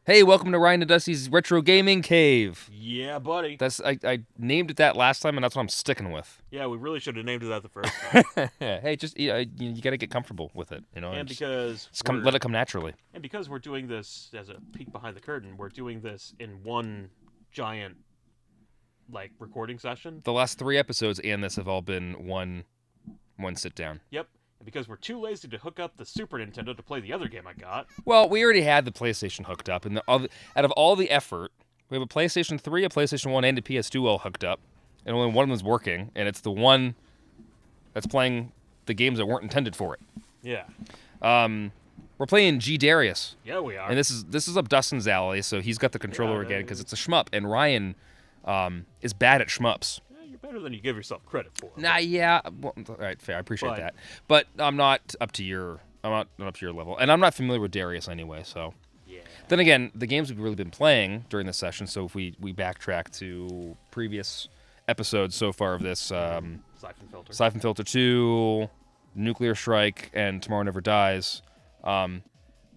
Hey, welcome to Ryan and Dusty's Retro Gaming Cave. Yeah, buddy. I named it that last time, and that's what I'm sticking with. Yeah, we really should have named it that the first time. Hey, just you got to get comfortable with it, And and because just we're let it come naturally. and because we're doing this as a peek behind the curtain, we're doing this in one giant recording session. The last 3 episodes and this have all been one sit down. Yep. And because we're too lazy to hook up the Super Nintendo to play the other game I got. Well, we already had the PlayStation hooked up, and out of all the effort, we have a PlayStation 3, a PlayStation 1, and a PS2 all hooked up, and only one of them's working, and it's the one that's playing the games that weren't intended for it. Yeah. We're playing Darius. Yeah, we are. And this is up Dustin's alley, so he's got the controller again because it's a shmup, and Ryan is bad at shmups. Yeah, you're better than you give yourself credit for. Yeah. Well, all right, fair. I appreciate But- that, but I'm not up to your level, and I'm not familiar with Darius anyway. So Yeah. then again, the games we've really been playing during this session. So if we backtrack to previous episodes so far of this, Siphon filter. Siphon Filter 2, Nuclear Strike, and Tomorrow Never Dies. There's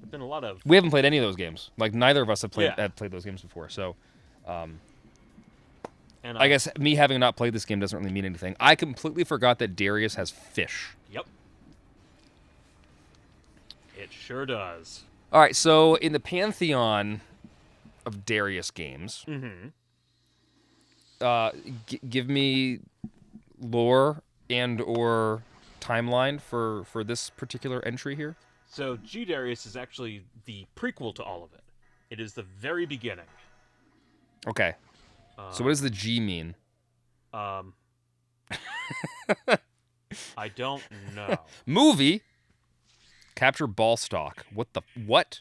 been a lot of. We haven't played any of those games. Like, neither of us have played Yeah. those games before. So, And I guess me having not played this game doesn't really mean anything. I completely forgot that Darius has fish. Yep. It sure does. All right, so in the pantheon of Darius games, Mm-hmm. give me lore and or timeline for this particular entry here. So Darius is actually the prequel to all of it. It is the very beginning. Okay. So what does the G mean? I don't know. Movie. Capture ball stock. What?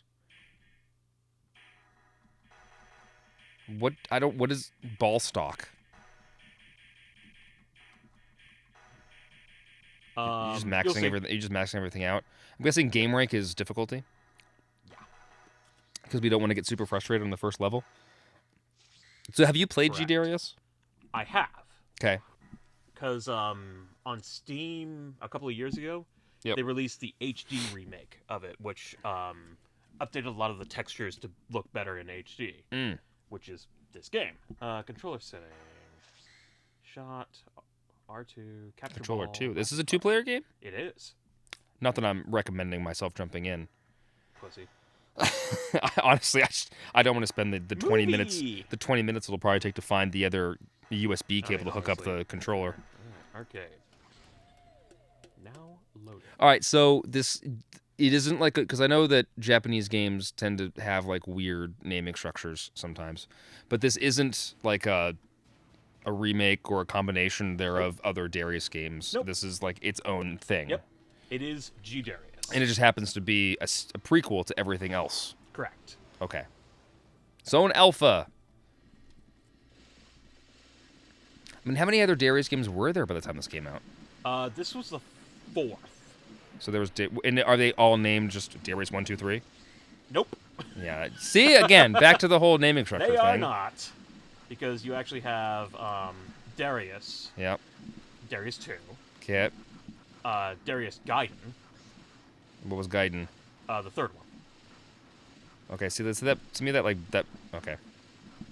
What is ball stock? You're just maxing everything. You're just maxing everything out. I'm guessing game rank is difficulty. Yeah. Because we don't want to get super frustrated on the first level. So have you played Correct. Darius? I have. Okay. Because on Steam a couple of years ago, Yep. they released the HD remake of it, which updated a lot of the textures to look better in HD, which is this game. Controller settings. Shot. R2. Capture Controller ball. 2. This is a 2-player game? It is. Not that I'm recommending myself jumping in. Pussy. Honestly, I don't want to spend the 20 minutes. Movie! The 20 minutes it'll probably take to find the other USB cable to hook up honestly. the controller. Arcade. Now loading. All right, so it isn't like, because I know that Japanese games tend to have like weird naming structures sometimes, but this isn't like a remake or a combination thereof other Darius games. Nope. This is like its own thing. Yep. It is Darius. And it just happens to be a prequel to everything else. Correct. Okay. Zone Alpha. I mean, how many other Darius games were there by the time this came out? This was the 4th. So there was, and are they all named just Darius 1, 2, 3? Nope. Yeah. See, again, back to the whole naming structure They thing. are not. Because you actually have Darius. Yep. Darius 2. Okay. Darius Gaiden. What was Gaiden? The 3rd one. Okay, see, that to me, that. Okay.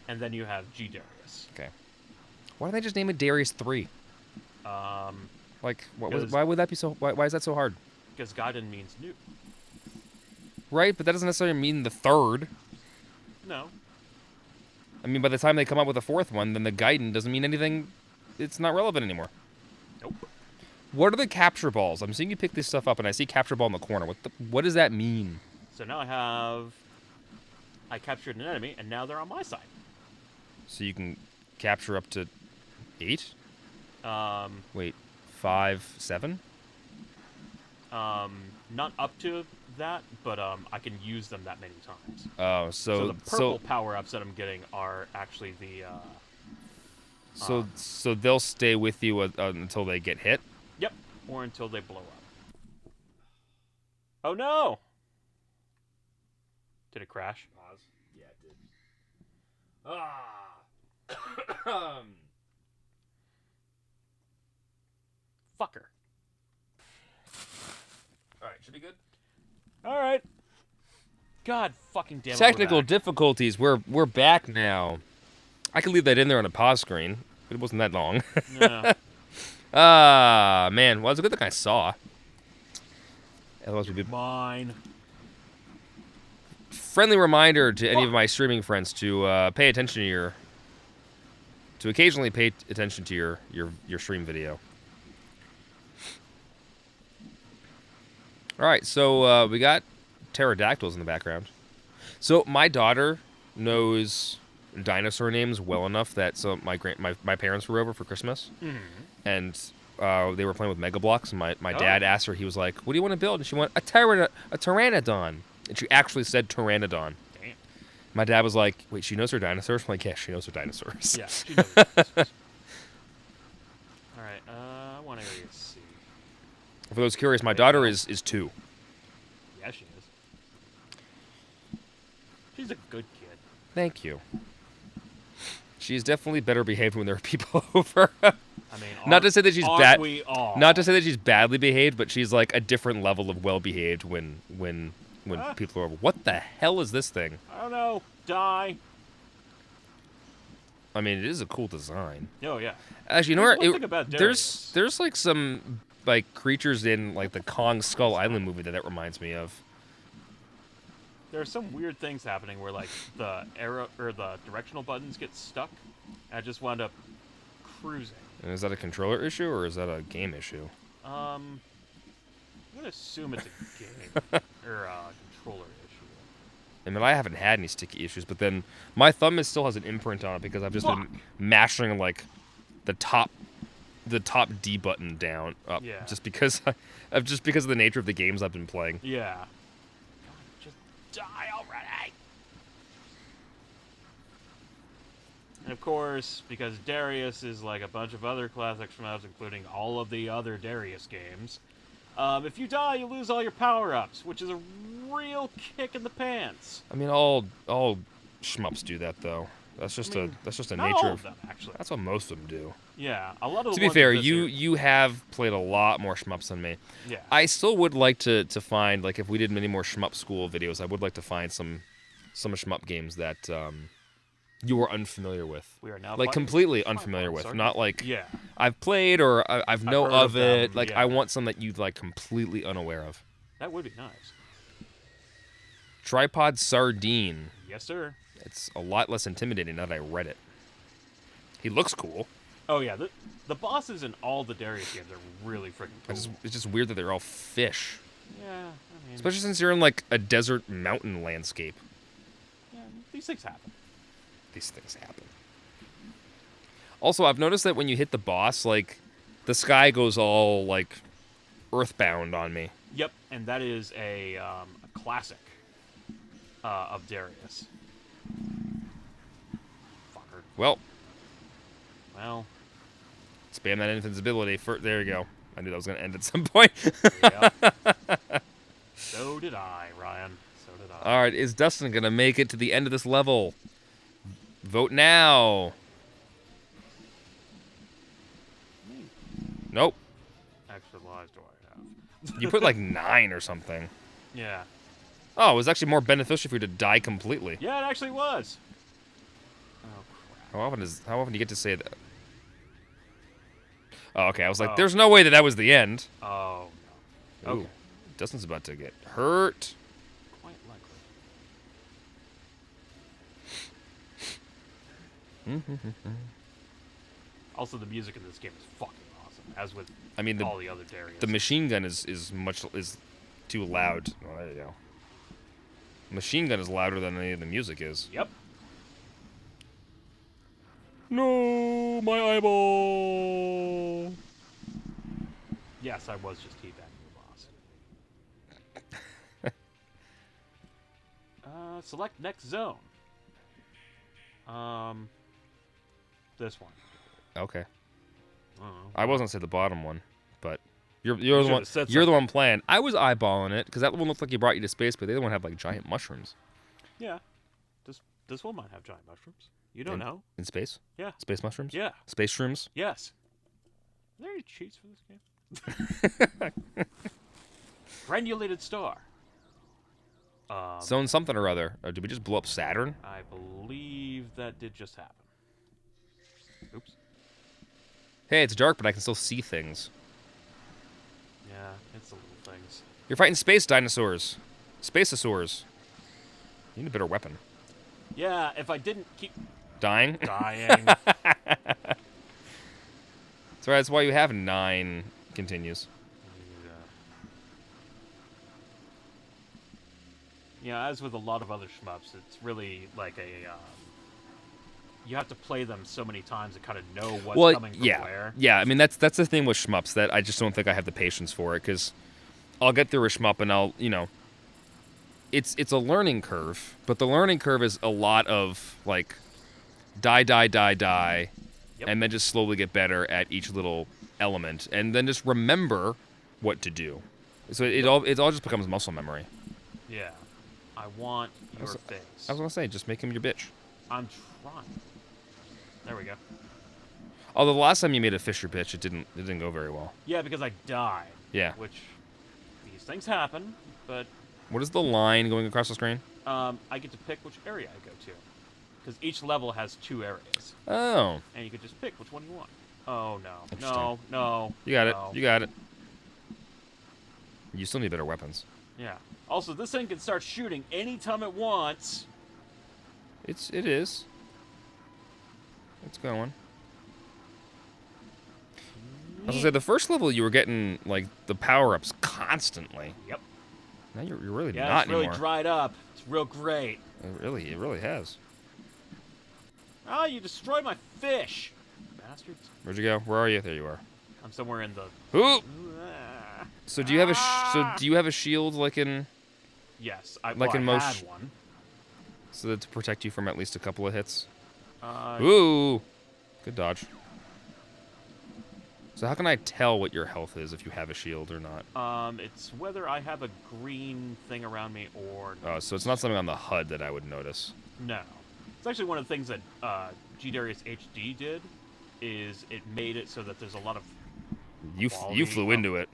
And then you have Darius. Okay. Why don't they just name it Darius 3? Like, why would that be so? Why is that so hard? Because Gaiden means new. Right, but that doesn't necessarily mean the 3rd. No. I mean, by the time they come up with a 4th one, then the Gaiden doesn't mean anything. It's not relevant anymore. Nope. What are the capture balls? I'm seeing you pick this stuff up, and I see capture ball in the corner. What does that mean? So now I captured an enemy, and now they're on my side. So you can capture up to 8? Wait, 5, 7? Not up to that, but I can use them that many times. Oh, So the purple power-ups that I'm getting are actually the... So they'll stay with you until they get hit? Yep, or until they blow up. Oh no! Did it crash? Pause. Yeah, it did. Ah! Fucker. Alright, should be good. Alright. God fucking damn it. Technical difficulties. We're back now. I could leave that in there on a pause screen, but it wasn't that long. Yeah. Ah, man. Well, it's a good thing I saw. Otherwise, we'd be... Mine. Friendly reminder to any of my streaming friends to pay attention to your... To occasionally pay attention to your stream video. All right, so we got pterodactyls in the background. So my daughter knows dinosaur names well enough that my parents were over for Christmas, and they were playing with Mega Bloks. And my dad asked her, he was like, "What do you want to build?" And she went, a pteranodon, and she actually said pteranodon. Damn. My dad was like, "Wait, she knows her dinosaurs?" I'm like, "Yeah, she knows her dinosaurs." Yeah, she knows her dinosaurs. All right, I want area C. For those curious, my daughter is 2. Yeah, she is. She's a good kid. Thank you. She's definitely better behaved when there are people over. I mean, not to say that she's bad. We all? Not to say that she's badly behaved, but she's like a different level of well behaved when people are over. What the hell is this thing? I don't know. Die. I mean, it is a cool design. Oh yeah. Actually, you know There's what? one thing about Darius. There's like some like creatures in like the Kong Skull Island movie that reminds me of. There are some weird things happening where like the arrow or the directional buttons get stuck. And I just wound up cruising. And is that a controller issue or is that a game issue? I'm gonna assume it's a game or a controller issue. I mean, I haven't had any sticky issues, but then my thumb still has an imprint on it because I've just been mashing like the top D button down up, Yeah. just because of the nature of the games I've been playing. Yeah. God, just die already. And of course, because Darius is like a bunch of other classic shmups, including all of the other Darius games, if you die, you lose all your power-ups, which is a real kick in the pants. I mean, all shmups do that though. That's just a Not nature all of them, actually. That's what most of them do. Yeah, a lot of the To be ones fair, in this you have played a lot more shmups than me. Yeah. I still would like to find, like, if we did many more shmup school videos, I would like to find some shmup games that you were unfamiliar with. We are now like completely unfamiliar with, not like yeah. I've played or I've know heard of of it. them, Like yeah. I want some that you like completely unaware of. That would be nice. Tripod Sardine. Yes, sir. It's a lot less intimidating now that I read it. He looks cool. Oh yeah, the bosses in all the Darius games are really freaking cool. It's just weird that they're all fish. Yeah, I mean, Especially since you're in like a desert mountain landscape. yeah, these things happen. These things happen. Also, I've noticed that when you hit the boss, like, the sky goes all, like, earthbound on me. Yep, and that is a classic of Darius. Fucker. Well, Well, spam that invincibility. There you go. I knew that was going to end at some point. yep. So did I, Ryan. So did I. All right, is Dustin going to make it to the end of this level? Vote now. Nope. Extra lives do I have? You put like 9 or something. Yeah. Oh, it was actually more beneficial for you to die completely. Yeah, it actually was. Oh crap. How often do you get to say that? Oh, okay. I was like, Oh. there's no way that was the end. Oh no. Ooh, Okay. Dustin's about to get hurt. Quite likely. Also, the music in this game is fucking awesome, as with I mean, all the other Darius. the machine gun is too loud. Oh, there you go. Machine gun is louder than any of the music is. Yep. No, my eyeball. Yes, I was just teabagging the boss. Select next zone. This one. Okay. I don't know. I wasn't say the bottom one, but you're the should've one. said You're the one playing. I was eyeballing it because that one looked like he brought you to space, but the other one had like giant mushrooms Yeah. This one might have giant mushrooms. You don't know. in space. Yeah. Space mushrooms. Yeah. Space shrooms. Yes. Are there any cheats for this game? Granulated star. Zone something or other. Did we just blow up Saturn? I believe that did just happen. Oops. Hey, it's dark, but I can still see things. Yeah, it's the little things. You're fighting space dinosaurs. Spaceosaurs. You need a better weapon. Yeah, if I didn't keep Dying? dying. That's right, that's why you have 9 continues. Yeah, as with a lot of other shmups, it's really like a... you have to play them so many times to kind of know what's coming from where. Yeah, I mean, that's the thing with shmups, that I just don't think I have the patience for it, because I'll get through a shmup and I'll, it's a learning curve, but the learning curve is a lot of, like, die, Yep. and then just slowly get better at each little element, and then just remember what to do. So it all just becomes muscle memory. Yeah. I want your face. I was gonna say, just make him your bitch. I'm trying. There we go. Although the last time you made a fish your bitch, it didn't go very well. Yeah, because I died. Yeah. Which, these things happen, but... What is the line going across the screen? I get to pick which area I go to. Because each level has 2 areas. Oh. And you can just pick which one you want. Oh, no. Interesting. No. You got no. it. You got it. You still need better weapons. Yeah. Also, this thing can start shooting anytime it wants. It is. It's going. I was gonna say, the first level you were getting, like, the power-ups constantly. Yep. Now you're really Yeah, not it's really anymore. dried up. It's real great. It really has. Ah, you destroyed my fish! Bastards. Where'd you go? Where are you? There you are. I'm somewhere in the... Ooh! Ah. So do you have a shield like in... Yes, Like I in most... had one. So that to protect you from at least a couple of hits? Uh, Ooh! Good dodge. So how can I tell what your health is if you have a shield or not? It's whether I have a green thing around me or not. Oh, so it's not something on the HUD that I would notice. No. It's actually one of the things that Darius HD did, is it made it so that there's a lot of You flew into it.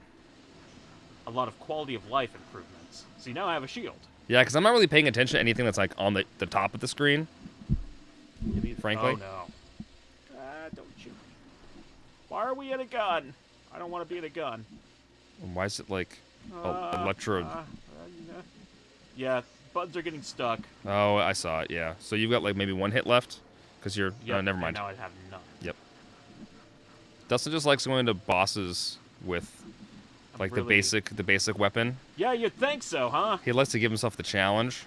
A lot of quality of life improvements. See, now I have a shield. Yeah, because I'm not really paying attention to anything that's like on the top of the screen. Frankly. Oh no. Don't shoot me. Why are we in a gun? I don't want to be in a gun. And why is it like electro? Yeah, buttons are getting stuck. Oh, I saw it. Yeah. So you've got like maybe 1 hit left, because you're. Yep, never mind. Now I have none. Yep. Dustin just likes going to bosses with like the basic weapon. Yeah, you'd think so, huh? He likes to give himself the challenge.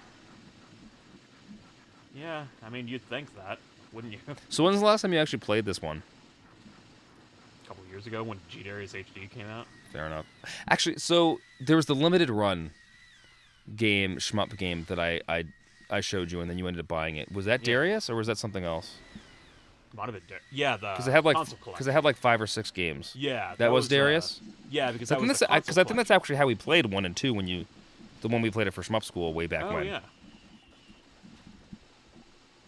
Yeah, I mean, you'd think that, wouldn't you? So when's the last time you actually played this one? A couple years ago when Darius HD came out. Fair enough. Actually, so there was the limited run shmup game that I showed you, and then you ended up buying it. Was that Darius or was that something else? Might have been Darius. Yeah, the because it had like 5 or 6 games. Yeah, that was Darius. Yeah, because I think that's actually how we played 1 and 2 the one we played it for Shmup School way back when. Oh yeah.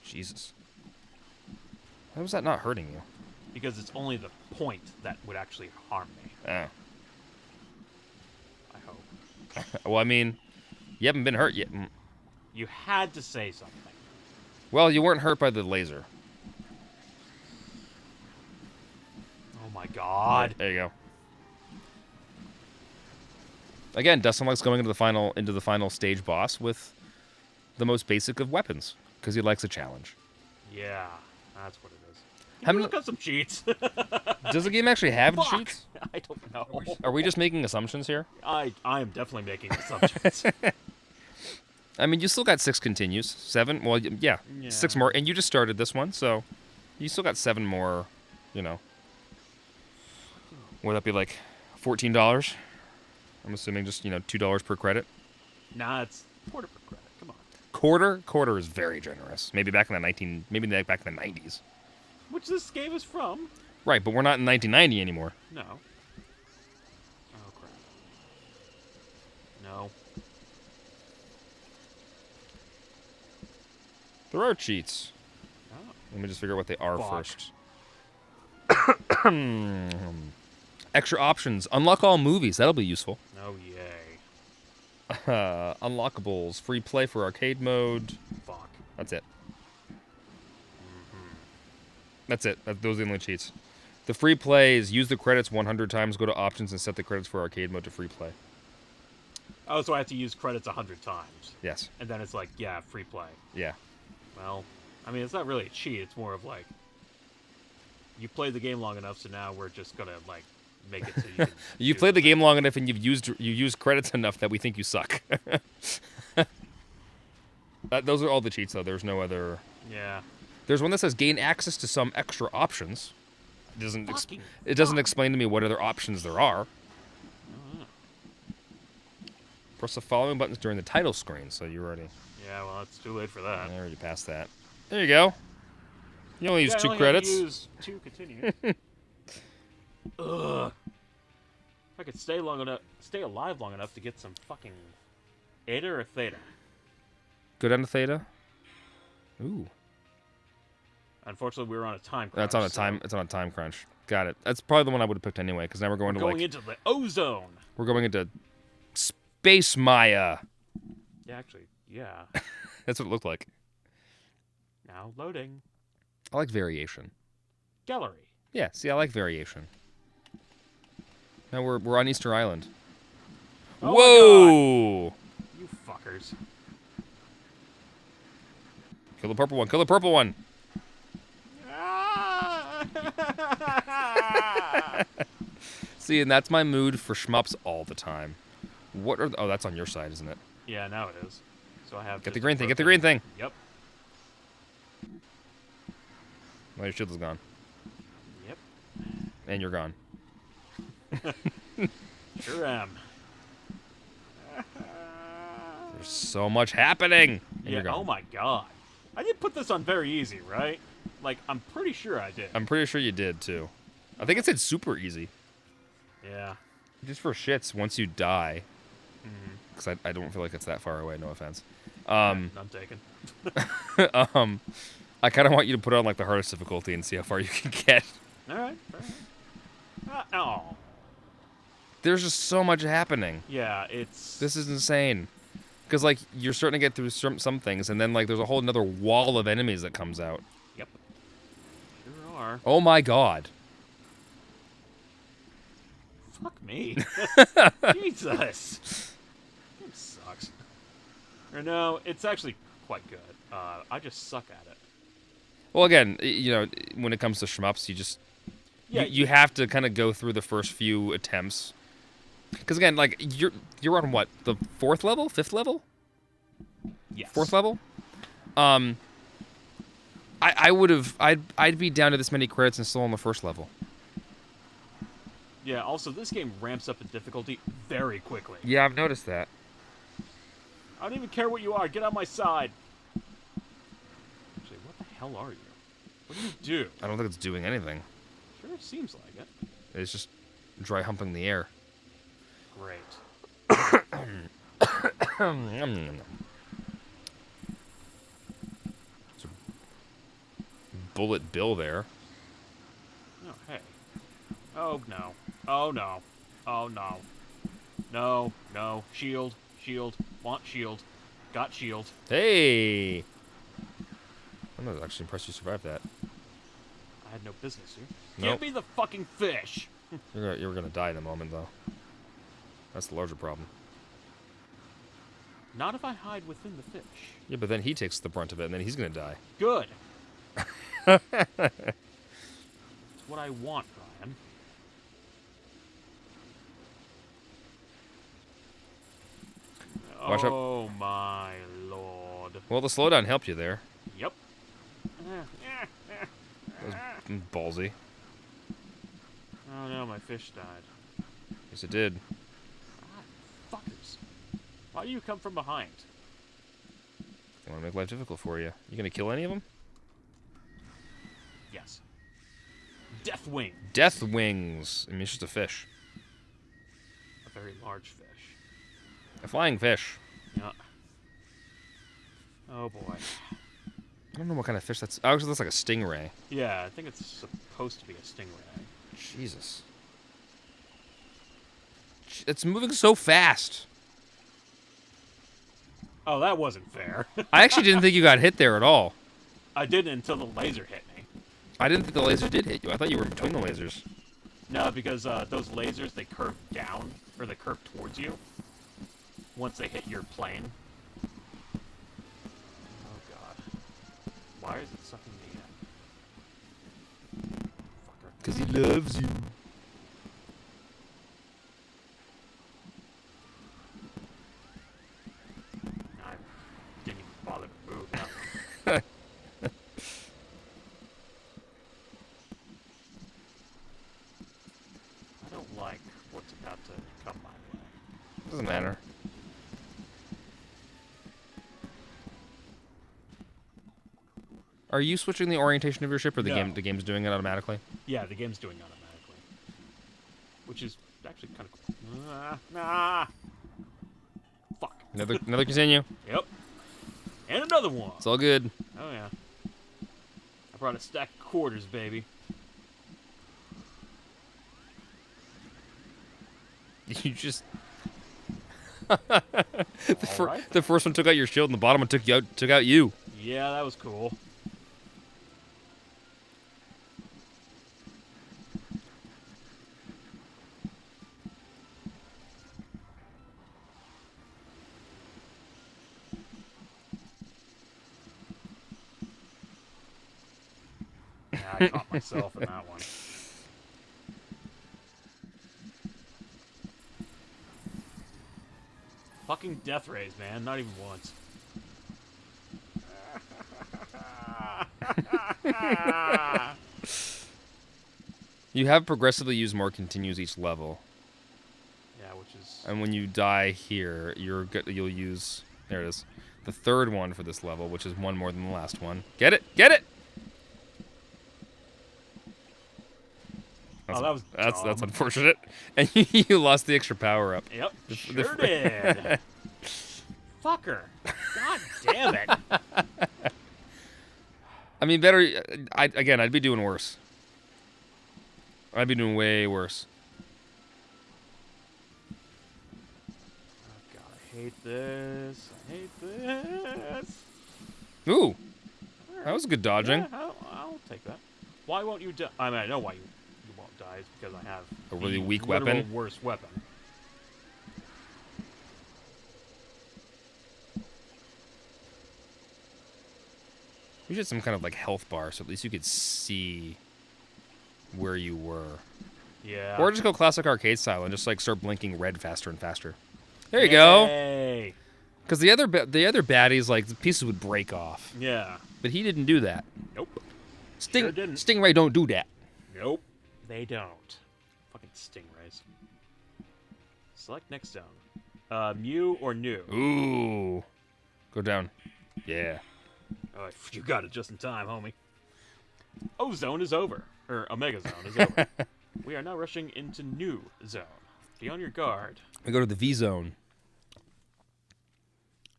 Jesus. How was that not hurting you? Because it's only the point that would actually harm me. Oh. I hope. Well, I mean, you haven't been hurt yet. You had to say something. Well, you weren't hurt by the laser. Oh my god. There you go. Again, Dustin likes going into the final stage boss with the most basic of weapons because he likes a challenge. Yeah, that's what it is. How many? Look up some cheats. Does the game actually have Fuck! cheats? I don't know. Are we just making assumptions here? I am definitely making assumptions. I mean, you still got 6 continues. 7? Well, yeah. 6 more. And you just started this one, so you still got 7 more, Would that be like $14? I'm assuming just, $2 per credit. Nah, it's quarter per credit. Come on. Quarter is very generous. Maybe back in the 90s. Which this game is from. Right, but we're not in 1990 anymore. No. Oh crap. No. There are cheats. Oh. Let me just figure out what they are Fuck. first. Extra options. Unlock all movies. That'll be useful. Oh yay. Unlockables. Free play for arcade mode. Fuck. That's it. That's it. Those are the only cheats. The free play is use the credits 100 times, go to options, and set the credits for arcade mode to free play. Oh, so I have to use credits 100 times. Yes. And then it's like, yeah, free play. Yeah. Well, I mean, it's not really a cheat. It's more of like, you played the game long enough, so now we're just gonna like make it so you can. You played the game long enough, and you used credits enough that we think you suck. Those are all the cheats, though. There's no other. Yeah. There's one that says gain access to some extra options. It doesn't explain to me what other options there are. Press the following buttons during the title screen, so you're ready. Yeah, well, it's too late for that. I already passed that. There you go. You only use 2 credits. Use 2 continue. Ugh. If I could stay alive long enough to get some fucking Eta or Theta. Go down to Theta. Ooh. Unfortunately, we were on a time crunch. That's on a time. It's on a time crunch. Got it. That's probably the one I would have picked anyway, because now we're going into the ozone. We're going into Space Maya. Yeah, actually, yeah. That's what it looked like. Now loading. I like variation. Gallery. Yeah. See, I like variation. Now we're on Easter Island. Oh Whoa! You fuckers. Kill the purple one. Kill the purple one. See, and that's my mood for shmups all the time. What are? Oh, that's on your side, isn't it? Yeah, now it is. So I have. Get the green thing. Get the green thing. Yep. Well, your shield is gone. Yep. And you're gone. Sure am. There's so much happening. And Yeah. you're gone. Oh my god. I did put this on very easy, right? Like, I'm pretty sure I did. I'm pretty sure you did too. I think it said super easy. Yeah. Just for shits, once you die. Because I don't feel like it's that far away. No offense. I'm taken. I kind of want you to put it on like the hardest difficulty and see how far you can get. All right. Oh. There's just so much happening. Yeah, it's. This is insane. Because like you're starting to get through some things, and then like there's a whole another wall of enemies that comes out. Yep. Sure are. Oh my god. Fuck me. Jesus. It sucks. Or no, it's actually quite good. I just suck at it. Well, again, you know, when it comes to shmups, you just you have to kind of go through the first few attempts. Because again, like you're on what, the 4th level, 5th level? Yes. 4th level? I'd be down to this many credits and still on the 1st level. Yeah, also, this game ramps up in difficulty very quickly. Yeah, I've noticed that. I don't even care what you are. Get on my side. Actually, what the hell are you? What do you do? I don't think it's doing anything. Sure seems like it. It's just dry humping the air. Great. It's a bullet bill there. Oh, hey. Oh, no. Oh, no. Oh, no. No, no. Shield. Shield. Want shield. Got shield. Hey! I'm not actually impressed you survived that. I had no business here. Nope. Give me the fucking fish! You're gonna die in a moment, though. That's the larger problem. Not if I hide within the fish. Yeah, but then he takes the brunt of it, and then he's gonna die. Good. That's what I want, Ryan. Watch out. Oh, my lord. Well, the slowdown helped you there. Yep. That was ballsy. Oh, no, my fish died. Yes, it did. Ah, fuckers. Why do you come from behind? I want to make life difficult for you. You gonna kill any of them? Yes. Deathwing. Death wings. I mean, it's just a fish. A very large fish. A flying fish. Yeah. Oh, boy. I don't know what kind of fish that's. Oh, actually, looks like a stingray. Yeah, I think it's supposed to be a stingray. Jesus. It's moving so fast. Oh, that wasn't fair. I actually didn't think you got hit there at all. I didn't until the laser hit me. I didn't think the laser did hit you. I thought you were in between the lasers. No, because those lasers, they curve down, or they curve towards you once they hit your plane. Oh, God. Why is it sucking me in? Fucker. Because he loves you. I didn't even bother to move now. I don't like what's about to come my way. Doesn't matter. Are you switching the orientation of your ship, or the No. game's doing it automatically? Yeah, the game's doing it automatically. Which is actually kind of cool. Nah. Fuck. Another continue. Yep. And another one. It's all good. Oh, yeah. I brought a stack of quarters, baby. You just Alright. the first one took out your shield, and the bottom one took out you. Yeah, that was cool. Yeah, I caught myself in that one. Fucking death rays, man. Not even once. You have progressively used more continues each level, Yeah, which is... and when you die here, you'll use, there it is, the third one for this level, which is one more than the last one. Get it? Get it? Oh, that was that's dumb. unfortunate. And you lost the extra power up. Yep, sure did. Fucker. God damn it. I mean, better. I'd be doing worse. I'd be doing way worse. Oh, God, I hate this. I hate this. Ooh, that was good dodging. Yeah, I'll take that. Why won't you die? I mean, I know why you won't die. It's because I have A really the weak literal weapon? worst weapon. You should have some kind of like health bar, so at least you could see where you were. Yeah. Or just go classic arcade style and just like start blinking red faster and faster. There you go. Yay. Because the other baddies, like, the pieces would break off. Yeah. But he didn't do that. Nope. Sure didn't. Stingray don't do that. Nope. They don't. Fucking stingrays. Select next zone. Mew or new? Ooh. Go down. Yeah. Oh, you got it just in time, homie. O zone is over. Or Omega zone is over. We are now rushing into new zone. Be on your guard. We go to the V zone.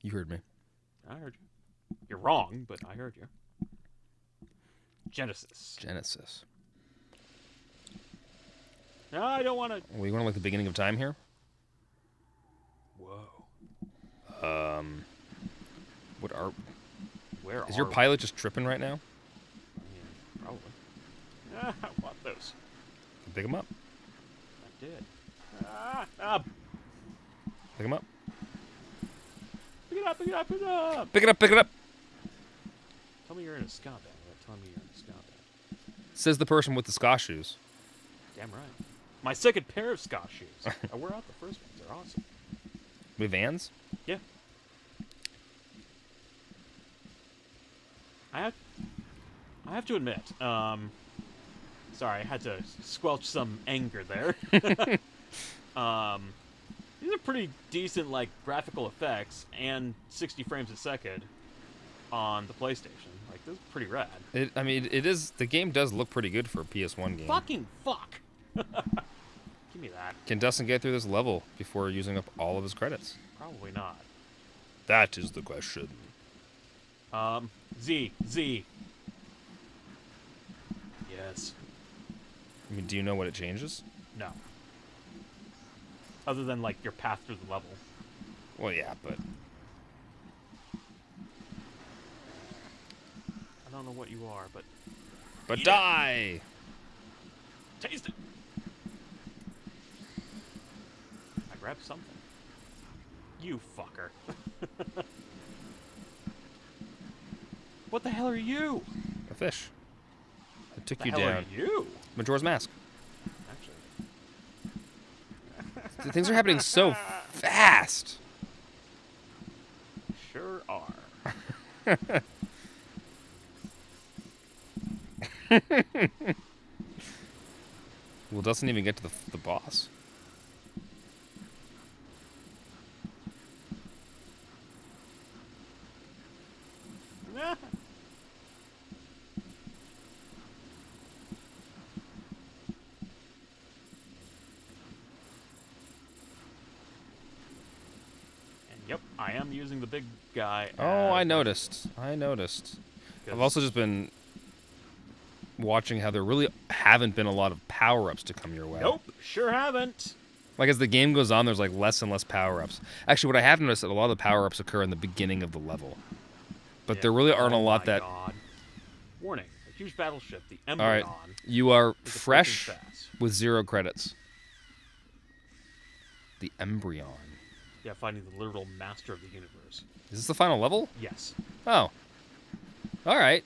You heard me. I heard you. You're wrong, but I heard you. Genesis. No, I don't want to... Well, you want to like the beginning of time here? Whoa. What are... Where Is your pilot just tripping right now? Yeah, probably. I want those. Pick him up. I did. Pick him up. Pick it up, pick it up, pick it up! Pick it up, pick it up! Tell me you're in a ska band without telling me you're in a ska band. Says the person with the ska shoes. Damn right. My second pair of ska shoes. I wore out the first ones. They're awesome. We have Vans? Yeah. I have to admit, sorry, I had to squelch some anger there. These are pretty decent, like, graphical effects and 60 frames a second on the PlayStation. Like, this is pretty rad. I mean, it is... The game does look pretty good for a PS1 game. Fucking fuck! Give me that. Can Dustin get through this level before using up all of his credits? Probably not. That is the question. Z. Yes. I mean, do you know what it changes? No. Other than, like, your path through the level. Well, yeah, but... don't know what you are, but But die! taste it. I grabbed something. You fucker. What the hell are you? A fish. It took The you hell down. are you? Majora's Mask. Actually. Things are happening so fast. Sure are. Well, Dustin even get to the boss. Yep, I am using the big guy. Oh, I noticed. I've also just been watching how there really haven't been a lot of power-ups to come your way. Nope, sure haven't. Like, as the game goes on, there's, like, less and less power-ups. Actually, what I have noticed is that a lot of the power-ups occur in the beginning of the level. But Yeah. there really aren't a Oh lot my that... God. Warning, a huge battleship, the All right, Embryon, you are is fresh approaching fast. with 0 credits. The Embryon. Yeah, finding the literal master of the universe. Is this the final level? Yes. Oh. All right.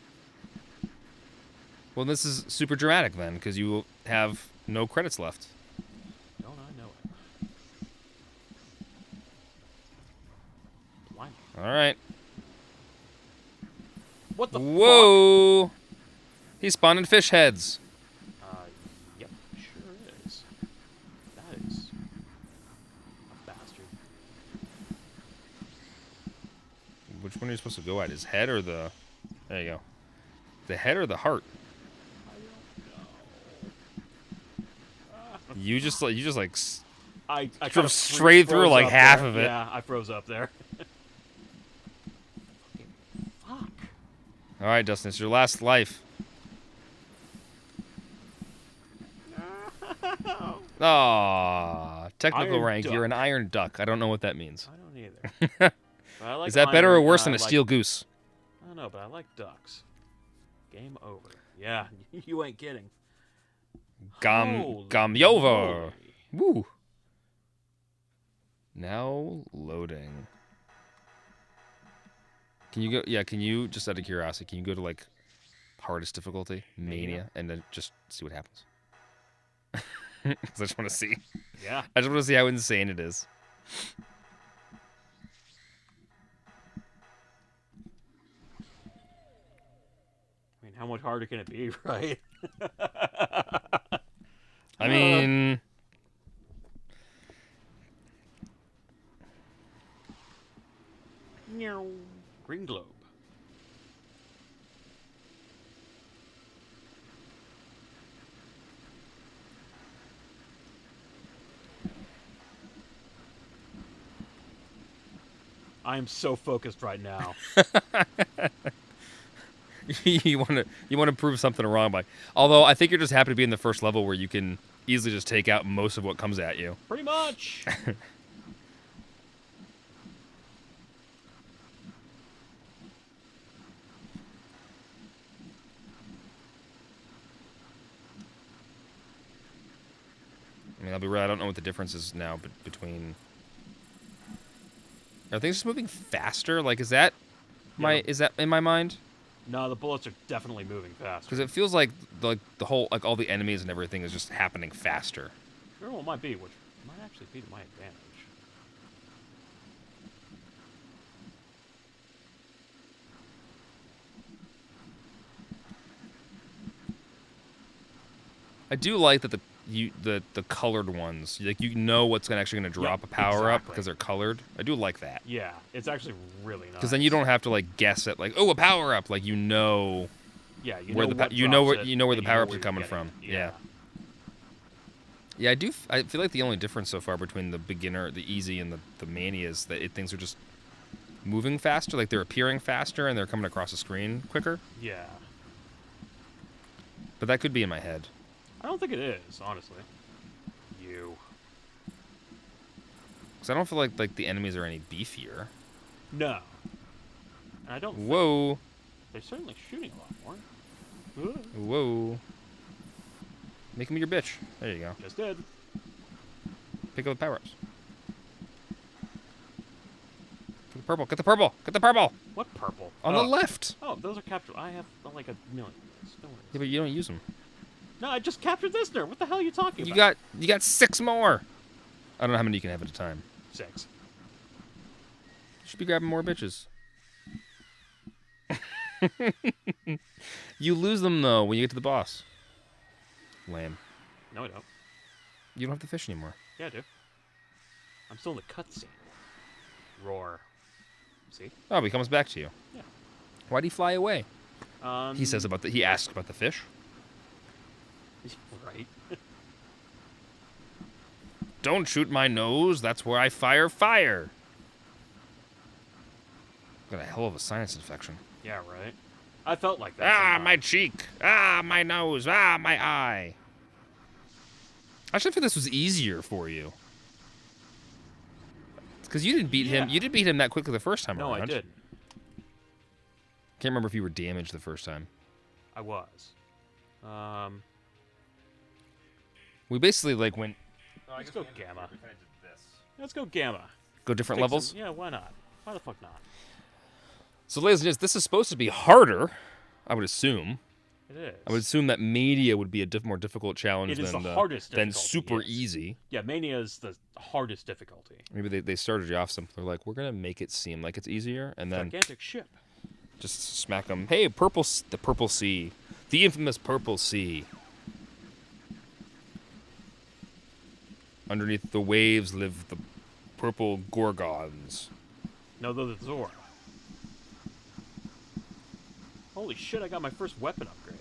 Well, this is super dramatic then, because you will have no credits left. Don't I know it? Blimey. All right. What the Whoa! He spawned in fish heads. fuck? Yep, sure is. That is a bastard. Which one are you supposed to go at? His head or the... There you go. The head or the heart? You just like I drove straight through like half of it. Yeah, I froze up there. Fuck. All right, Dustin, it's your last life. Aww, technical Iron rank. duck. You're an iron duck. I don't know what that means. I don't either. But I like Is that better or iron, worse than I a steel goose? I don't know, but I like ducks. Game over. Yeah, you ain't kidding. Holy Gamyover. moly. Woo. Now loading. Can you go? Yeah, can you, just out of curiosity, can you go to like hardest difficulty, Mania, and then just see what happens? Because I just want to see. Yeah. I just want to see how insane it is. I mean, how much harder can it be, right? I mean, Green globe. I am so focused right now. you want to prove something wrong by. Although I think you're just happy to be in the first level where you can easily just take out most of what comes at you. Pretty much. I mean, I'll be real. I don't know what the difference is now between. Are things just moving faster? Like, is that is that in my mind? No, the bullets are definitely moving faster. Because it feels like the whole, like, all the enemies and everything is just happening faster. Sure, well, it might be, which might actually be to my advantage. I do like that the colored ones, like, you know what's actually going to drop a power up because they're colored. I do like that. Yeah, it's actually really nice. Because then you don't have to, like, guess it, like, oh, a power up. Like, you know. Yeah, where the power ups are coming from. Yeah. Yeah, I feel like the only difference so far between the beginner, the easy, and the mania is that things are just moving faster. Like, they're appearing faster and they're coming across the screen quicker. Yeah. But that could be in my head. I don't think it is, honestly. You. Because I don't feel like the enemies are any beefier. No. And I don't. Whoa. They're certainly shooting a lot more. Whoa. Make him your bitch. There you go. Just did. Pick up the power-ups. Get the purple. Get the purple. Get the purple. What purple? On the left. Oh, those are captured. I have like a million. Don't worry. Yeah, but you don't use them. No, I just captured this nerd. What the hell are you talking about? You got 6 more. I don't know how many you can have at a time. 6. You should be grabbing more bitches. You lose them though when you get to the boss. Lame. No, I don't. You don't have to fish anymore. Yeah, I do. I'm still in the cutscene. Roar. See? Oh, he comes back to you. Yeah. Why'd he fly away? He says he asks about the fish. Right. Don't shoot my nose. That's where I fire fire. Got a hell of a sinus infection. Yeah, right. I felt like that. Ah, sometimes. my cheek. Ah, my nose. Ah, my eye. Actually, I feel this was easier for you. Because you didn't beat him. You didn't beat him that quickly the first time No, around. I didn't. Can't remember if you were damaged the first time. I was. We basically like went. Let's go Gamma. Let's go Gamma. Go different Take levels. Yeah, why not? Why the fuck not? So, ladies and gentlemen, this is supposed to be harder. I would assume. It is. I would assume that Mania would be a more difficult challenge It is than the hardest than difficulty, super yes. easy. Yeah, Mania is the hardest difficulty. Maybe they started you off simple. They're like, we're gonna make it seem like it's easier, and then Gigantic ship. just smack them. Hey, the purple sea, the infamous purple sea. Underneath the waves live the purple gorgons. No, those are Zora. Holy shit! I got my first weapon upgrade.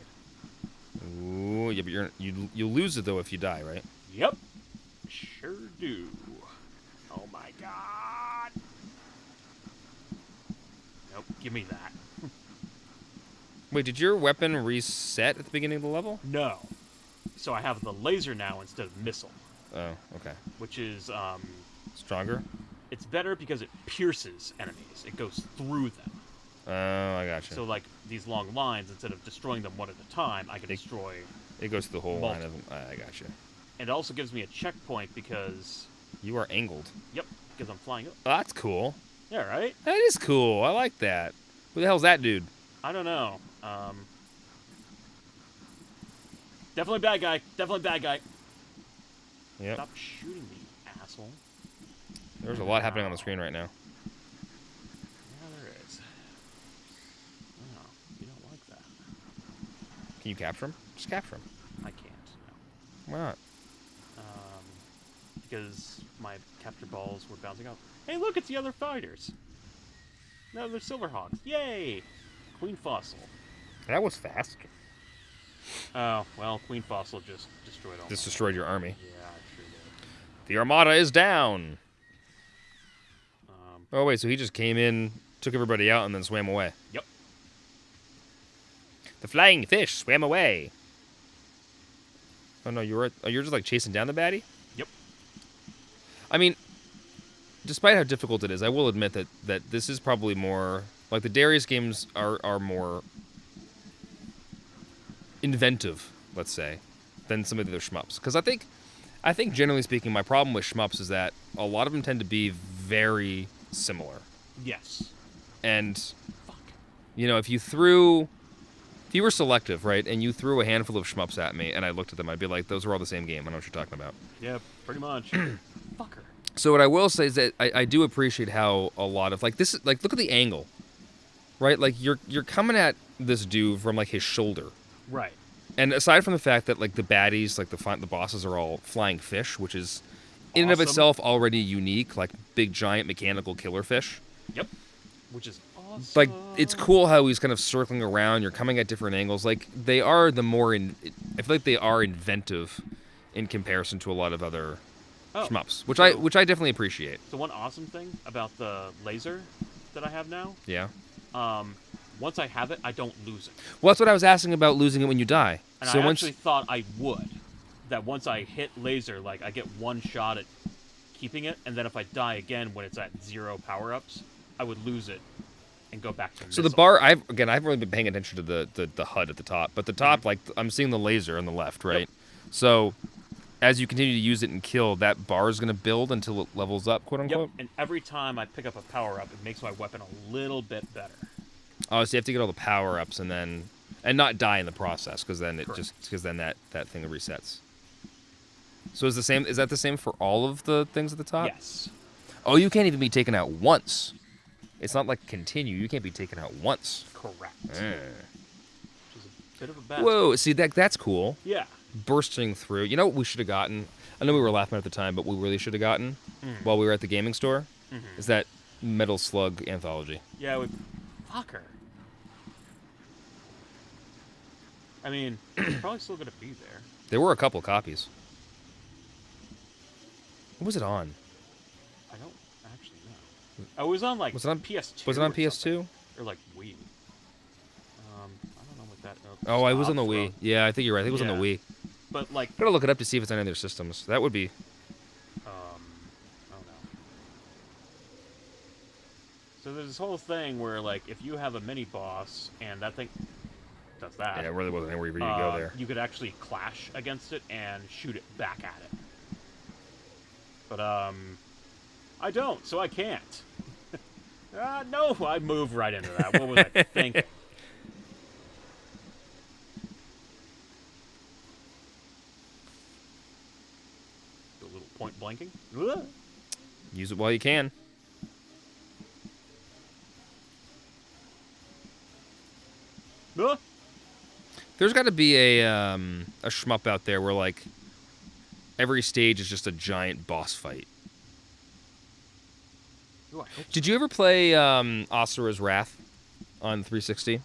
Ooh, yeah, but you'll lose it though if you die, right? Yep. Sure do. Oh my god. Nope. Give me that. Wait, did your weapon reset at the beginning of the level? No. So I have the laser now instead of missile, Oh, okay. which is Stronger? it's better because it pierces enemies. It goes through them. Oh, I gotcha. So like these long lines, instead of destroying them one at a time, I can destroy. It goes to the whole line of Multiple. them. I gotcha. And it also gives me a checkpoint because, You are angled. yep, because I'm flying up. Oh, that's cool. Yeah, right. That is cool. I like that. Who the hell's that dude? I don't know. Definitely bad guy. Definitely bad guy. Yep. Stop shooting me, asshole. There's a lot happening on the screen right now. Yeah, there is. Oh, you don't like that. Can you capture him? Just capture him. I can't. No. Why not? Because my capture balls were bouncing off. Hey, look, it's the other fighters. No, they're Silverhawks. Yay! Queen Fossil. That was fast. Oh, well, Queen Fossil just destroyed all. Just my- destroyed your army. Yeah, it sure did. The Armada is down. Um, Oh, wait, so he just came in, took everybody out, and then swam away. Yep. The flying fish swam away. Oh, no, you're just, like, chasing down the baddie? Yep. I mean, despite how difficult it is, I will admit that this is probably more... Like, the Darius games are more inventive, let's say, than some of the other shmups. Because I think, generally speaking, my problem with shmups is that a lot of them tend to be very similar. Yes. And, Fuck. you know, if you were selective, right, and you threw a handful of shmups at me, and I looked at them, I'd be like, those are all the same game. I know what you're talking about. Yeah, pretty much. Fucker. So what I will say is that I do appreciate how a lot of, like, this, like, look at the angle, right? Like, you're coming at this dude from, like, his shoulder. Right. And aside from the fact that, like, the baddies, like, the bosses are all flying fish, which is, in and of Awesome. itself, already unique, like, big, giant, mechanical killer fish. Yep. Which is awesome. Like, it's cool how he's kind of circling around, you're coming at different angles. Like, they are I feel like they are inventive in comparison to a lot of other shmups, which I definitely appreciate. So one awesome thing about the laser that I have now, Yeah. once I have it, I don't lose it. Well, that's what I was asking about losing it when you die. And So I once actually thought I would. That once I hit laser, like, I get one shot at keeping it, and then if I die again when it's at 0 power-ups, I would lose it and go back to So missile. the bar, I've really been paying attention to the HUD at the top, but the top, like I'm seeing the laser on the left, right? Yep. So as you continue to use it and kill, that bar is going to build until it levels up, quote unquote. Yep. And every time I pick up a power up, it makes my weapon a little bit better. Oh, so you have to get all the power ups and not die in the process, because then Correct. that thing resets. So is that the same for all of the things at the top? Yes. Oh, you can't even be taken out once. It's not like continue. You can't be taken out once. Correct. Which is a bit of a bad. Whoa, see that's cool. Yeah. Bursting through. You know what we should have gotten? I know we were laughing at the time, but we really should have gotten while we were at the gaming store is that Metal Slug anthology. Yeah, we. Fucker. I mean, it's probably still gonna be there. There were a couple copies. What was it on? I don't actually know. Oh, it was on like Was it on PS2. Was it on or PS2? something. Or like Wii. I don't know what that. Oh, I was on the stopped Wii. from. Yeah, I think you're right. I think it was on the Yeah. Wii. But like, Gotta look it up to see if it's on any of their systems. That would be. oh no. So there's this whole thing where like, if you have a mini boss and that thing does that, Yeah, it really wasn't anywhere for you to go there. you could actually clash against it and shoot it back at it. But I don't, so I can't. No, I moved right into that. What was I thinking? The little point blanking. Ugh. Use it while you can. Ugh. There's got to be a shmup out there where like every stage is just a giant boss fight. Ooh, I hope Did you ever play Asura's Wrath on 360?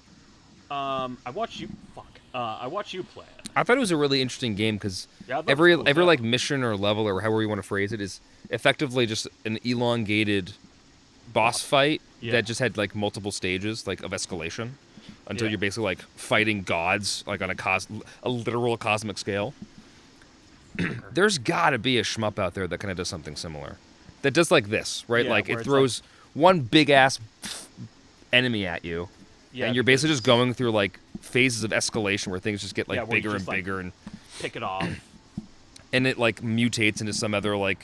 I watched you. Fuck. I watched you play it. I thought it was a really interesting game because Yeah, I thought every it was cool, every yeah. like mission or level or however you want to phrase it is effectively just an elongated boss fight Yeah. that just had like multiple stages like of escalation until Yeah. you're basically like fighting gods like on a literal cosmic scale. There's got to be a shmup out there that kind of does something similar. That does like this, right? Yeah, like where it it's throws one big ass enemy at you. Yeah, And you're basically because- just going through like phases of escalation where things just get like Yeah, where you bigger and just, like, bigger and pick it off. it like mutates into some other like,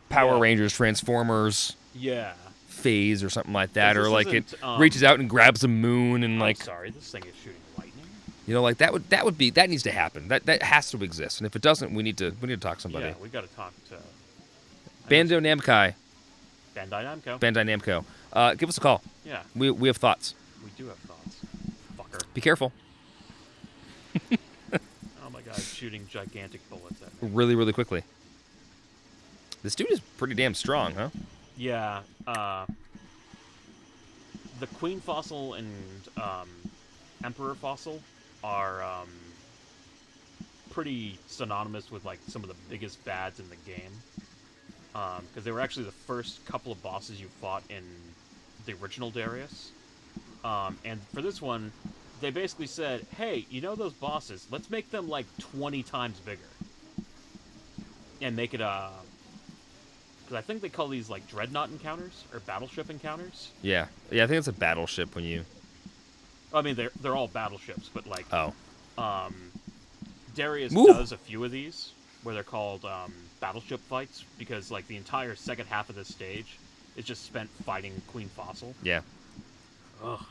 Power Yeah. Rangers, Transformers Yeah. phase or something like that, This or like it isn't, reaches out and grabs a moon and I'm like sorry, this thing is shooting lightning. like that needs to happen. That has to exist. And if it doesn't, we need to talk to somebody. Yeah, we gotta talk to Bandai Namco. Bandai Namco. Bandai Namco. Give us a call. Yeah, We have thoughts. we do have thoughts. Fucker. Be careful. Oh my god, shooting gigantic bullets at me. Really, really quickly. This dude is pretty damn strong, huh? Yeah, the Queen Fossil and Emperor Fossil are pretty synonymous with like some of the biggest bads in the game. Because they were actually the first couple of bosses you fought in the original Darius. And for this one, they basically said, hey, you know those bosses? Let's make them like 20 times bigger. And make it because I think they call these like dreadnought encounters or battleship encounters. Yeah. I think it's a battleship when you. I mean, they're all battleships, but like Darius Woo! does a few of these where they're called battleship fights because like the entire second half of this stage is just spent fighting Queen Fossil. Yeah. Ugh,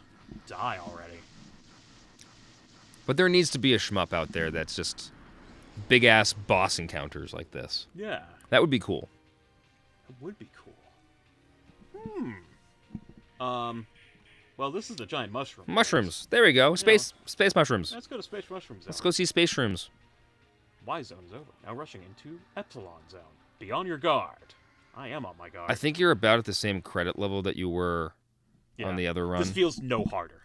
die already. But there needs to be a shmup out there that's just big ass boss encounters like this. Yeah, That would be cool. it would be cool. Well, this is the giant mushroom. Mushrooms. There we go. Space mushrooms. Let's go to Space Mushroom Zone. Let's go see space shrooms. Y zone is over. Now rushing into Epsilon Zone. Be on your guard. I am on my guard. I think you're about at the same credit level that you were Yeah. on the other run. This feels no harder.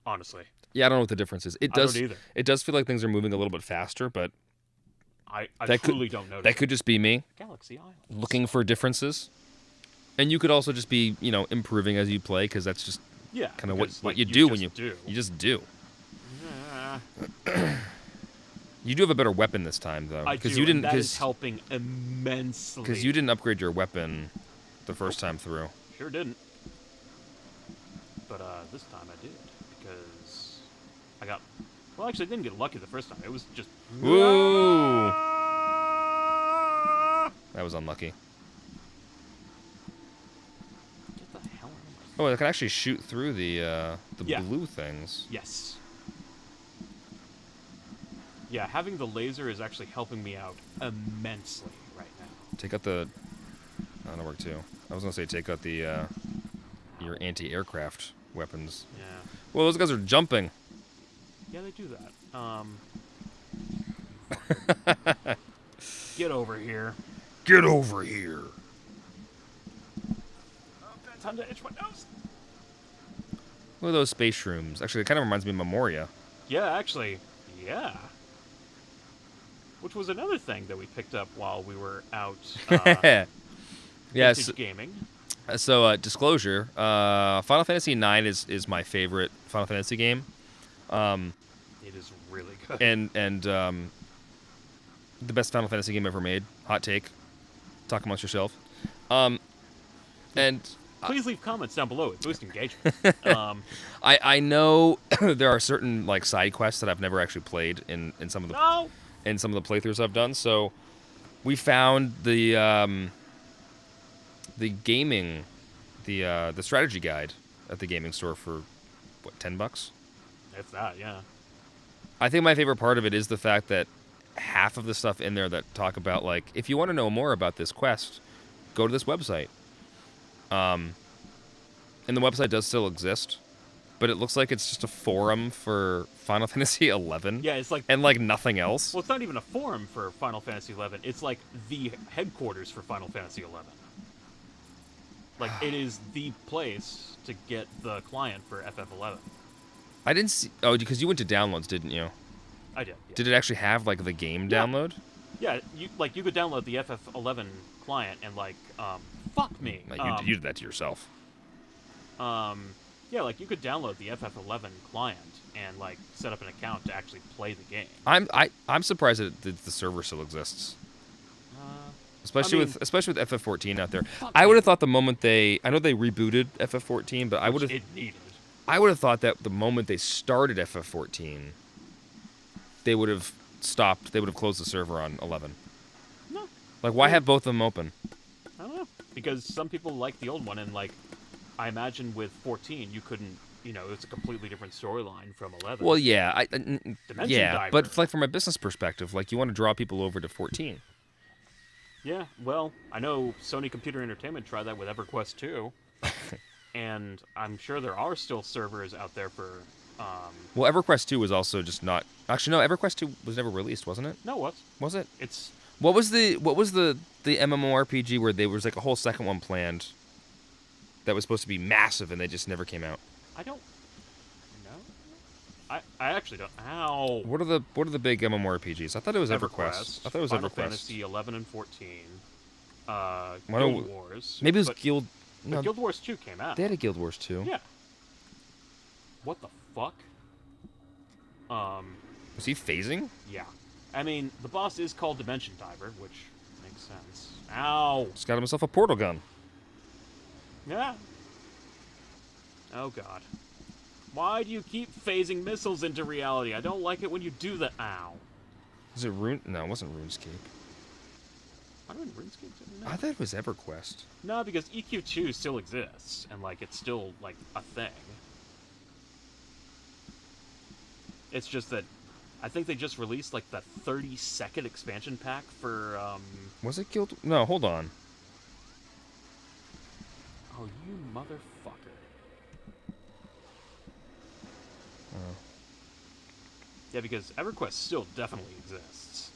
Honestly. Yeah, I don't know what the difference is. It I don't does. either. It does feel like things are moving a little bit faster, but I That could- truly don't notice. that could just be me Galaxy Isle. looking for differences. And you could also just be, improving as you play, because that's just Yeah. kind of because, what like, you do when just do. you just do. Yeah, You do have a better weapon this time, though, I do. you didn't and that is helping immensely. because you didn't upgrade your weapon the first time through. Sure didn't. but this time I did because I got. Well, actually, I didn't get lucky the first time. It was just. Woo! That was unlucky. Get the hell out of Oh, I can actually shoot through the Yeah. blue things. Yes. Yeah, having the laser is actually helping me out immensely right now. Take out the. That'll work too. I was gonna say take out the your anti-aircraft weapons. Yeah. Well, those guys are jumping. Yeah, they do that. Get over here. Get over here. Time to itch my nose. Look at those space shrooms. Actually, it kind of reminds me of Memoria. Yeah, actually, yeah. Which was another thing that we picked up while we were out Yes. vintage gaming. So, disclosure, Final Fantasy IX is my favorite Final Fantasy game. It is really good. And the best Final Fantasy game ever made. Hot take. Talk amongst yourself. And Please leave comments down below. It boosts engagement. I know there are certain like side quests that I've never actually played in some of the in some of the playthroughs I've done. So we found the gaming the strategy guide at the gaming store for what, $10? It's that, yeah. I think my favorite part of it is the fact that half of the stuff in there that talk about, like, if you want to know more about this quest, go to this website. And the website does still exist, but it looks like it's just a forum for Final Fantasy XI. Yeah, it's like... And, like, nothing else. Well, it's not even a forum for Final Fantasy XI. It's like the headquarters for Final Fantasy XI. Like, it is the place to get the client for FF11. I didn't see... Oh, because you went to downloads, didn't you? I did, yeah. Did it actually have, like, the game download? Yeah, you could download the FF11 client and, like, fuck me. Like, you did that to yourself. Yeah, like, you could download the FF11 client and, like, set up an account to actually play the game. I'm surprised that the server still exists. Especially with FF14 out there. I would have thought the moment I know they rebooted FF14, but I would have... It needed. I would have thought that the moment they started FF14, they would have stopped. They would have closed the server on 11. No. Like, why have both of them open? I don't know. Because some people like the old one, and, like, I imagine with 14, you couldn't, you know, it's a completely different storyline from 11. Well, yeah. Dimension yeah, Diver. but, like, from a business perspective, like, you want to draw people over to 14. Yeah, well, I know Sony Computer Entertainment tried that with EverQuest 2. And I'm sure there are still servers out there for... Well, EverQuest 2 was also just not... Actually, no, EverQuest 2 was never released, wasn't it? No, what? Was it? It's... What was the MMORPG where there was, like, a whole second one planned that was supposed to be massive and they just never came out? I don't know. I actually don't... Ow! What are the big MMORPGs? I thought it was EverQuest. I thought it was Final EverQuest. Fantasy 11 and 14. Guild Guild Wars. Maybe it was but, Guild... No, No, Guild Wars 2 came out. they had a Guild Wars 2. Yeah. What the fuck? Was he phasing? Yeah. I mean, the boss is called Dimension Diver, which makes sense. Ow! Just got himself a portal gun. Yeah. Oh god. Why do you keep phasing missiles into reality? I don't like it when you do that. Ow. Was it Rune? No, it wasn't RuneScape. I don't know, RuneScape's I thought it was EverQuest. No, because EQ2 still exists, and, like, it's still, like, a thing. It's just that I think they just released, like, the 30-second expansion pack for, Was it Guild? No, hold on. Oh, you motherfucker. Oh. Yeah, because EverQuest still definitely exists.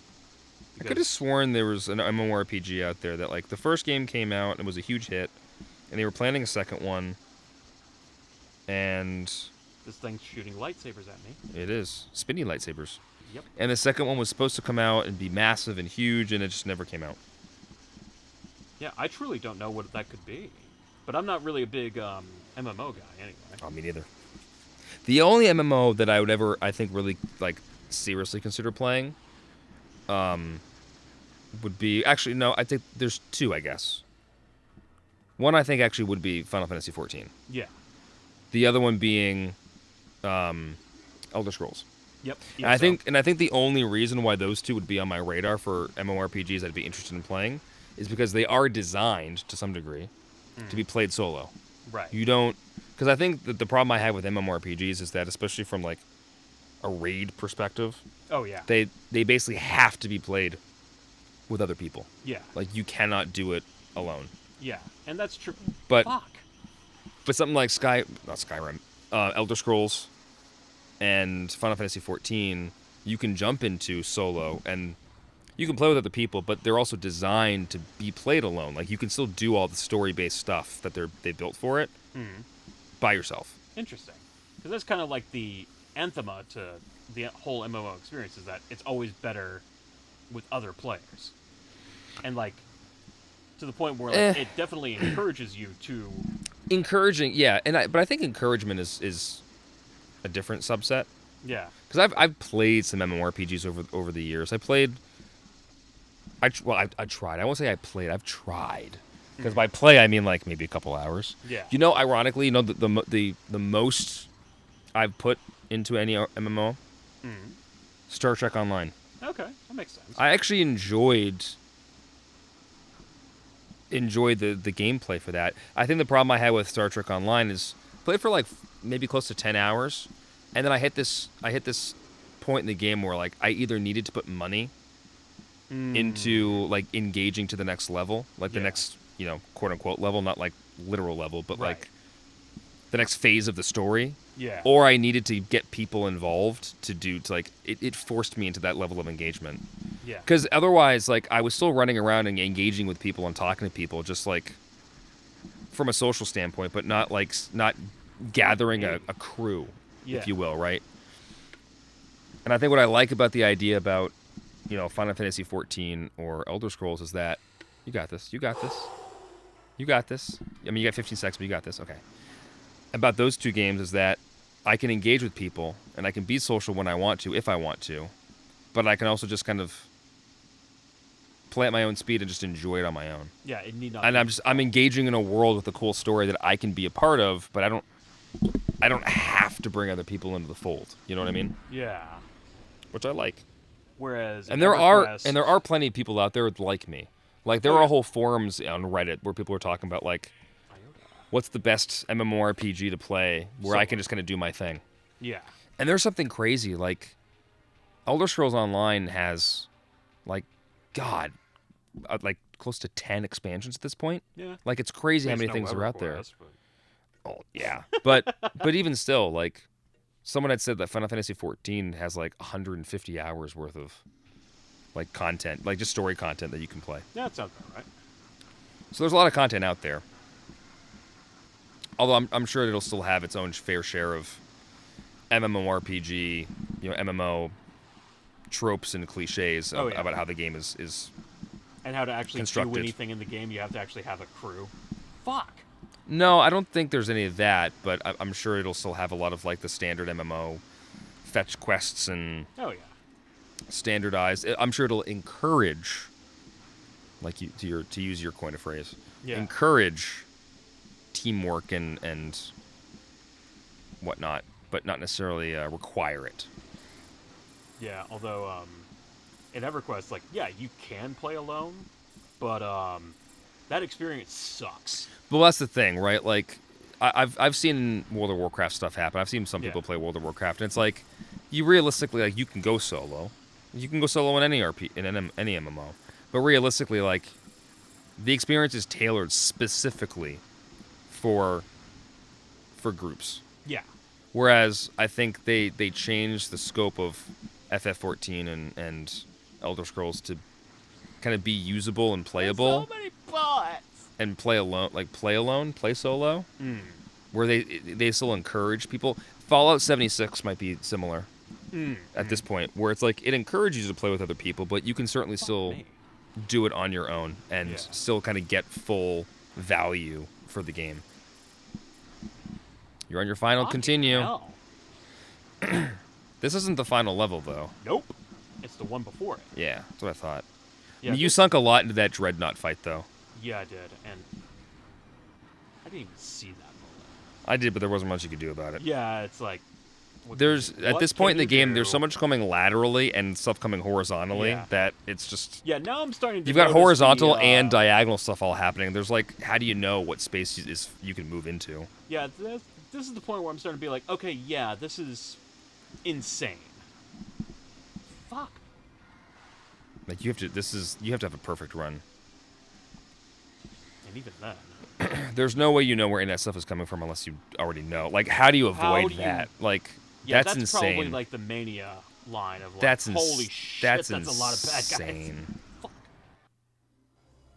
I could have sworn there was an MMORPG out there that, like, the first game came out and it was a huge hit, and they were planning a second one, and... This thing's shooting lightsabers at me. It is. Spinny lightsabers. Yep. And the second one was supposed to come out and be massive and huge, and it just never came out. Yeah, I truly don't know what that could be. But I'm not really a big MMO guy, anyway. Oh, me neither. The only MMO that I would ever, I think, really, like, seriously consider playing... would be... Actually, no, I think there's two, I guess. One, I think, actually would be Final Fantasy XIV. Yeah. The other one being Elder Scrolls. Yep. And I think the only reason why those two would be on my radar for MMORPGs I'd be interested in playing is because they are designed to some degree to be played solo. Right. You don't, because I think that the problem I have with MMORPGs is that, especially from like a raid perspective, Oh yeah. they basically have to be played with other people. Yeah. Like you cannot do it alone. Yeah, and that's true. But Fuck. something like not Skyrim, Elder Scrolls, and Final Fantasy 14, you can jump into solo and you can play with other people, but they're also designed to be played alone. Like you can still do all the story-based stuff that they built for it by yourself. Interesting, because that's kind of like the anthema to the whole MMO experience, is that it's always better with other players, and like to the point where like, it definitely encourages you to encouraging, yeah, but I think encouragement is a different subset. Yeah, because I've played some MMORPGs over the years. I tried. I won't say I played. I've tried. Because by play I mean like maybe a couple hours. Yeah. You know, ironically, the most I've put into any MMO, Star Trek Online. Okay, that makes sense. I actually enjoyed the gameplay for that. I think the problem I had with Star Trek Online is played for like maybe close to 10 hours, and then I hit this point in the game where like I either needed to put money into like engaging to the next level, like the next, quote unquote level, not like literal level, but like the next phase of the story. Yeah. Or I needed to get people involved it forced me into that level of engagement. Yeah. Because otherwise, like, I was still running around and engaging with people and talking to people, just like from a social standpoint, but not gathering a crew, if you will, right? And I think what I like about the idea about, Final Fantasy 14 or Elder Scrolls is that you got this. I mean, you got 15 seconds, but you got this. Okay. About those two games is that I can engage with people and I can be social when I want to, if I want to, but I can also just kind of play at my own speed and just enjoy it on my own. Yeah, it need not. And I'm engaging in a world with a cool story that I can be a part of, but I don't have to bring other people into the fold. You know what I mean? Yeah. Which I like. Whereas there are plenty of people out there like me. Like there are whole forums on Reddit where people are talking about like what's the best MMORPG to play where I can just kind of do my thing. Yeah. And there's something crazy like Elder Scrolls Online has like like close to 10 expansions at this point. Yeah. Like it's crazy how many things are out there. Oh, yeah. But even still, like someone had said that Final Fantasy 14 has like 150 hours worth of like content, like just story content that you can play. Yeah, that sounds about right. So there's a lot of content out there. Although I'm sure it'll still have its own fair share of MMORPG, MMO tropes and cliches about how the game is and how to actually constructed. do anything in the game. You have to actually have a crew. Fuck. No, I don't think there's any of that, but I'm sure it'll still have a lot of like the standard MMO fetch quests and standardized. I'm sure it'll encourage, like to use your coin of phrase, encourage teamwork and whatnot, but not necessarily require it. Yeah, although in EverQuest, like, you can play alone, but that experience sucks. Well, that's the thing, right? Like, I've seen World of Warcraft stuff happen. I've seen some people play World of Warcraft, and it's like, you realistically, like, you can go solo. You can go solo in any any MMO. But realistically, like, the experience is tailored specifically for groups. Yeah. Whereas I think they changed the scope of FF14 and Elder Scrolls to kind of be usable and playable. There's so many bots. And play solo, where they still encourage people. Fallout 76 might be similar at this point, where it's like it encourages you to play with other people, but you can certainly still do it on your own and still kind of get full value for the game. You're on your final continue. Hell. This isn't the final level, though. Nope. It's the one before it. Yeah, that's what I thought. Yeah, I mean, you sunk a lot into that Dreadnought fight, though. Yeah, I did, and I didn't even see that bullet. I did, but there wasn't much you could do about it. Yeah, it's like There's at this point in the game, there's so do? much coming laterally and stuff coming horizontally Yeah. that it's just Yeah, now I'm starting to you've got notice horizontal the, and diagonal stuff all happening. There's like, how do you know what space is you can move into? Yeah, this is the point where I'm starting to be like, okay, yeah, this is insane. Fuck. Like you have to have a perfect run. And even then. There's no way you know where any of that stuff is coming from unless you already know. Like, how do you avoid that? Like, yeah, that's insane. Probably like the Mania line of like, That's holy shit, that's a lot of bad guys. Fuck.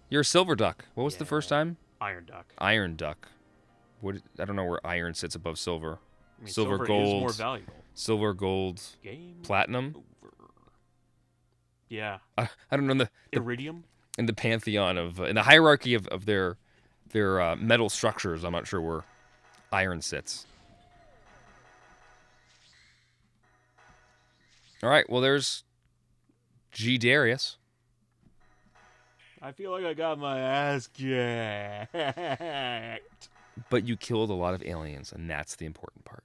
You're a silver duck. What was the first time? Iron duck. Iron duck. I don't know where iron sits above silver. I mean, silver, gold. is more valuable. Silver, gold, Game platinum. over. Yeah. I don't know the iridium. In the pantheon of in the hierarchy of their metal structures. I'm not sure where iron sits. All right. Well, there's Darius. I feel like I got my ass kicked. But you killed a lot of aliens, and that's the important part.